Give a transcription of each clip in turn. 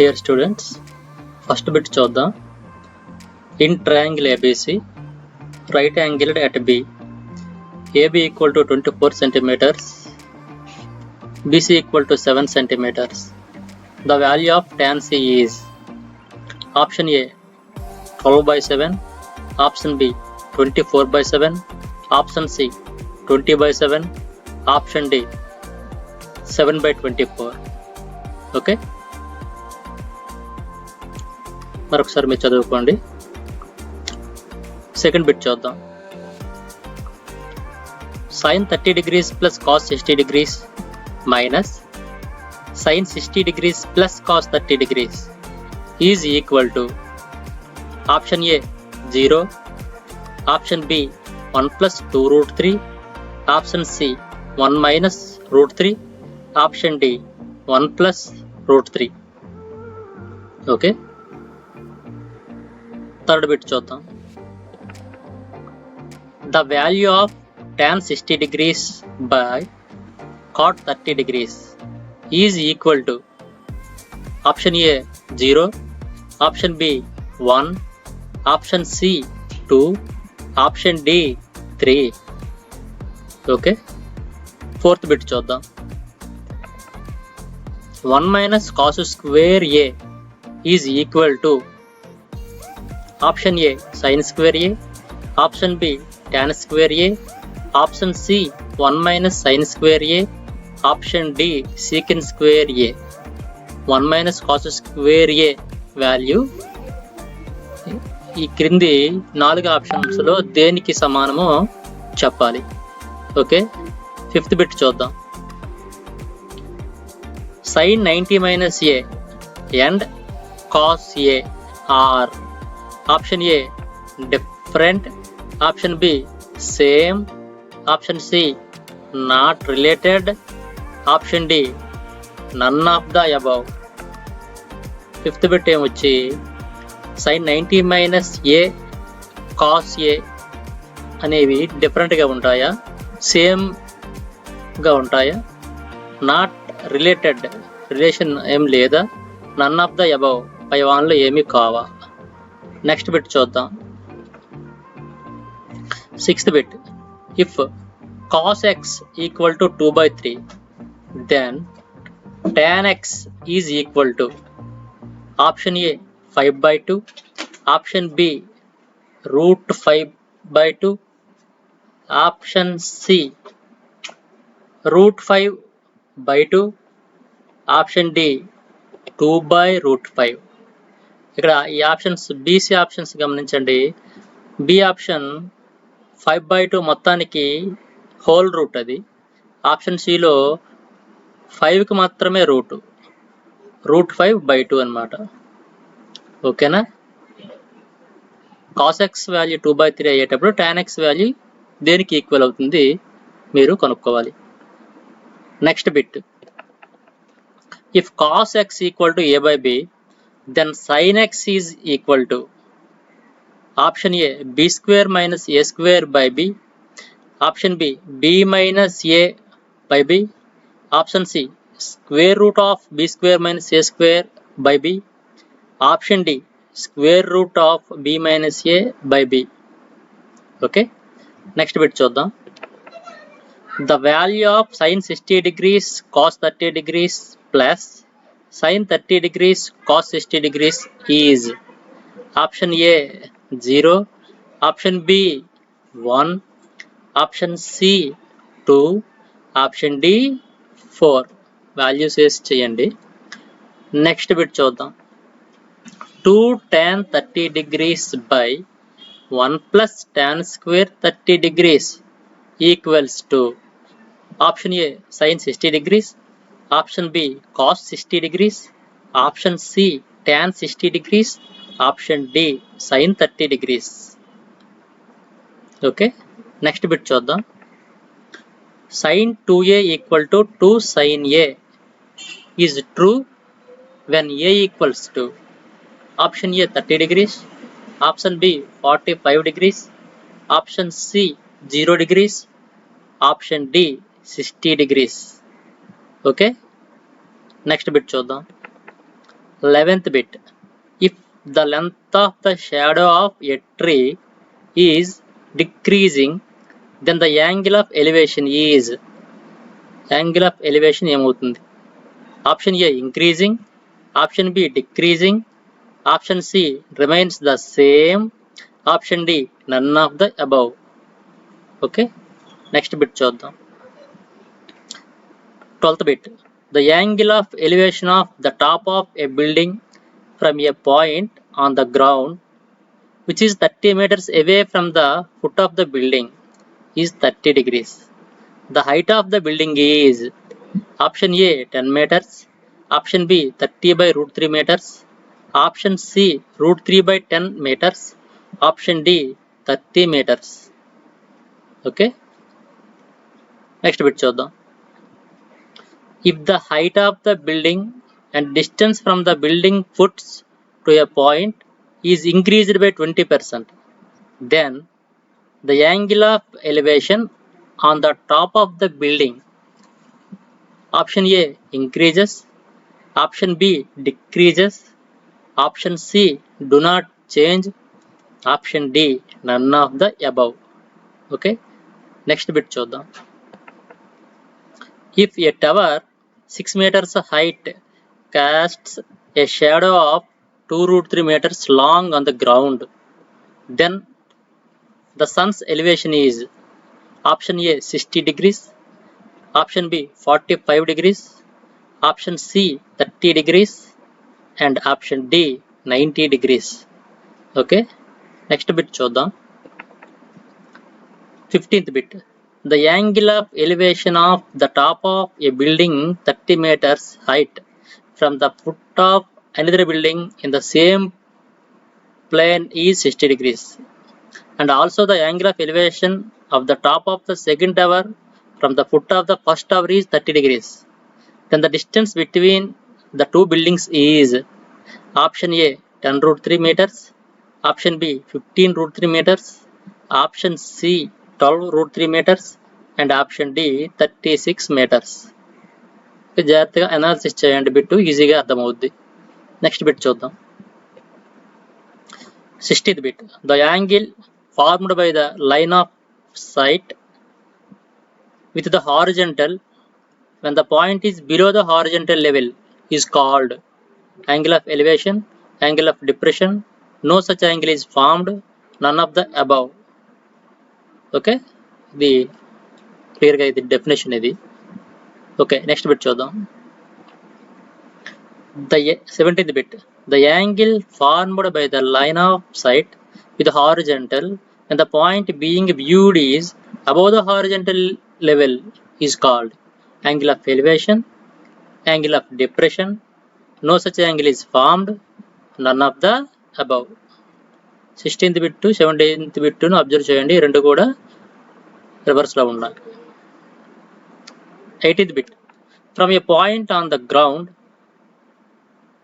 Dear students, first bit చూద్దాం. In triangle ABC, right angled at B, AB equal to 24 centimeters, BC equal to 7 centimeters. The value of tan C is option A 12 by 7, option B 24 by 7, option C 20 by 7, option D 7 by 24. Okay? మరొకసారి మీరు చదువుకోండి. Second bit చూద్దాం. sin 30 degrees plus cos 60 degrees minus sin 60 degrees plus cos 30 degrees is equal to option A 0, option B 1 plus 2 root 3, option C 1 minus root 3, option D 1 plus root 3. Okay? Third bit చూద్దాం. The value of tan 60 degrees by cot 30 degrees is equal to option A 0, option B 1, option C 2, option D 3. Okay? Fourth bit చూద్దాం. 1 minus cos square A is equal to option A sin square A, option B tan square A, option C 1 minus sin square A, option D secant square A. 1 minus cos square A value ఈ క్రింది 4 options లో దేనికి సమానమో చెప్పాలి. Okay, fifth bit చూద్దాం. sin 90 minus A and cos A are option A different, option B same, option C not related, option D none of the above. Fifth bit ఏమొచ్చి sin 90 minus A cos A అనేవి డిఫరెంట్గా ఉంటాయా, సేమ్గా ఉంటాయా, not related relation ఏం లేదా, none of the above పై వాన్లో ఏమీ కావా. నెక్స్ట్ బిట్ చూద్దాం. Sixth bit. If cos x equal to 2 by 3 then tan x is equal to option A 5 by 2, option B root 5 by 2, option C root 5 by 2, option D 2 by root 5. ఇక్కడ ఈ options BC options గమనించండి. B option 5 by 2 మొత్తానికి whole route అది. Option సిలో 5కి మాత్రమే route 5 by 2 అనమాట. ఓకేనా? కాస్ ఎక్స్ వాల్యూ 2 by 3 అయ్యేటప్పుడు టాన్ ఎక్స్ వాల్యూ దేనికి ఈక్వల్ అవుతుంది మీరు కనుక్కోవాలి. Next bit. If cos X equal to A by B then sin x is equal to option A b square minus a square by b, option B b minus a by b, option C square root of b square minus a square by b, option D square root of b minus a by b. Okay, next bit చూద్దాం. The value of sin 60 degrees cos 30 degrees plus sin 30 degrees cos 60 degrees is option A 0, option B 1, option C 2, option D 4. Values వేసి చేయండి. Next bit చూద్దాం. 2 tan 30 degrees by 1 plus tan square 30 degrees equals to option A sin 60 degrees, option B cos 60 degrees, option C tan 60 degrees, option D sin 30 degrees. Okay, next bit చూద్దాం. sin 2A equal to 2 sin A is true when A equals to option A 30 degrees, option B 45 degrees, option C 0 degrees, option D 60 degrees. Okay, next bit చూద్దాం. 11th bit. If the length of the shadow of a tree is decreasing, then the angle of elevation is ఏమవుతుంది? Option A increasing, option B decreasing, option C remains the same, option D none of the above. Okay, next bit చూద్దాం. 12th bit. The angle of elevation of the top of a building from a point on the ground which is 30 meters away from the foot of the building is 30 degrees. The height of the building is option A 10 meters, option B 30 by root 3 meters, option C root 3 by 10 meters, option D 30 meters. Okay, next bit చూద్దాం. If the height of the building and distance from the building foots to a point is increased by 20%, then the angle of elevation on the top of the building, option A increases, option B decreases, option C do not change, option D none of the above. Okay, next bit చూద్దాం. If a tower 6 meters height casts a shadow of 2 root 3 meters long on the ground, then the sun's elevation is option A 60 degrees, option B 45 degrees, option C 30 degrees, and option D 90 degrees. Okay, next bit చూద్దాం. 15th bit. The angle of elevation of the top of a building 30 meters height from the foot of another building in the same plane is 60 degrees. And also the angle of elevation of the top of the second tower from the foot of the first tower is 30 degrees. Then the distance between the two buildings is option A 10 root 3 meters, option B 15 root 3 meters, option C 12 root 3 meters, and option D 36 meters. జాగ్రత్తగా analysis చేయండి, bit ఈజీగా అర్థమవుద్ది. Next bit చూద్దాం. 60th bit. The angle formed by the line of sight with the horizontal when the point is below the horizontal level is called angle of elevation, angle of depression, no such angle is formed, none of the above. Okay, ఇది క్లియర్గా ఇది definition ఇది. Okay, next bit చూద్దాం. The 17th bit. The angle formed by the line of sight with the horizontal and the point being viewed is above the horizontal level is called angle of elevation, angle of depression, no such angle is formed, none of the above. 16th bit 17th bit ను observe చేయండి, రెండు కూడా reverse లో ఉన్నాయి. 18th bit. From a point on the ground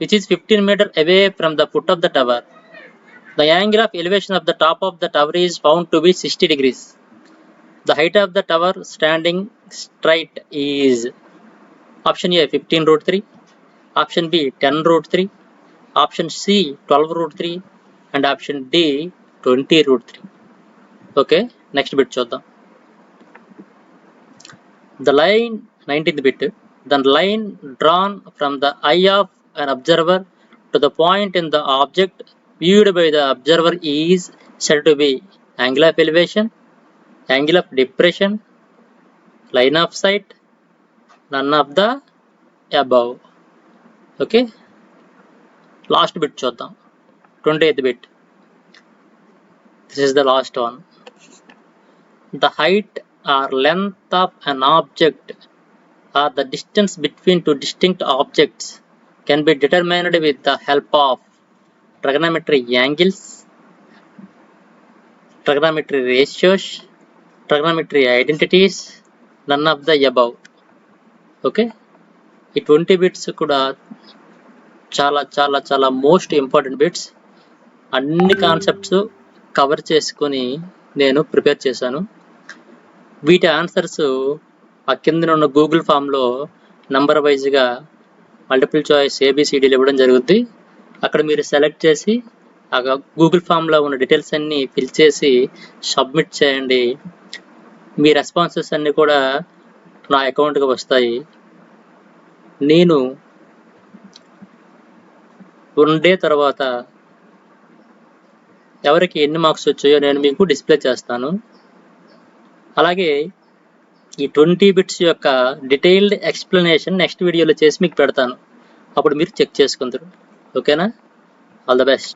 which is 15 meters away from the foot of the tower, the angle of elevation of the top of the tower is found to be 60 degrees. The height of the tower standing straight is option A 15 root 3, option B 10 root 3, option C 12 root 3, and option D 20 root 3. Okay, next bit చూద్దాం. The line 19th bit. The line drawn from the eye of an observer to the point in the object viewed by the observer is said to be angle of elevation, angle of depression, line of sight, none of the above. Okay, last bit చూద్దాం. 20th bit. This is the last one. The height or length of an object or the distance between two distinct objects can be determined with the help of trigonometry angles, trigonometry ratios, trigonometry identities, none of the above. Okay, ఈ 20 bits కూడా చాలా చాలా చాలా most important bits. అన్ని concepts cover చేసుకొని నేను prepare చేశాను. వీటి ఆన్సర్స్ ఆ కింద ఉన్న గూగుల్ ఫామ్లో నంబర్ వైజ్గా మల్టిపుల్ చాయిస్ ఏబిసిడీలు ఇవ్వడం జరుగుద్ది. అక్కడ మీరు సెలెక్ట్ చేసి ఆ గూగుల్ ఫామ్లో ఉన్న డీటెయిల్స్ అన్నీ ఫిల్ చేసి సబ్మిట్ చేయండి. మీ రెస్పాన్సెస్ అన్నీ కూడా నా అకౌంట్కి వస్తాయి. నేను 1 డే తర్వాత ఎవరికి ఎన్ని మార్క్స్ వచ్చాయో నేను మీకు డిస్ప్లే చేస్తాను. అలాగే ఈ 20 బిట్స్ యొక్క డీటెయిల్డ్ ఎక్స్ప్లెనేషన్ నెక్స్ట్ వీడియోలో చేసి మీకు పెడతాను. అప్పుడు మీరు చెక్ చేసుకుందరు. ఓకేనా? All the best.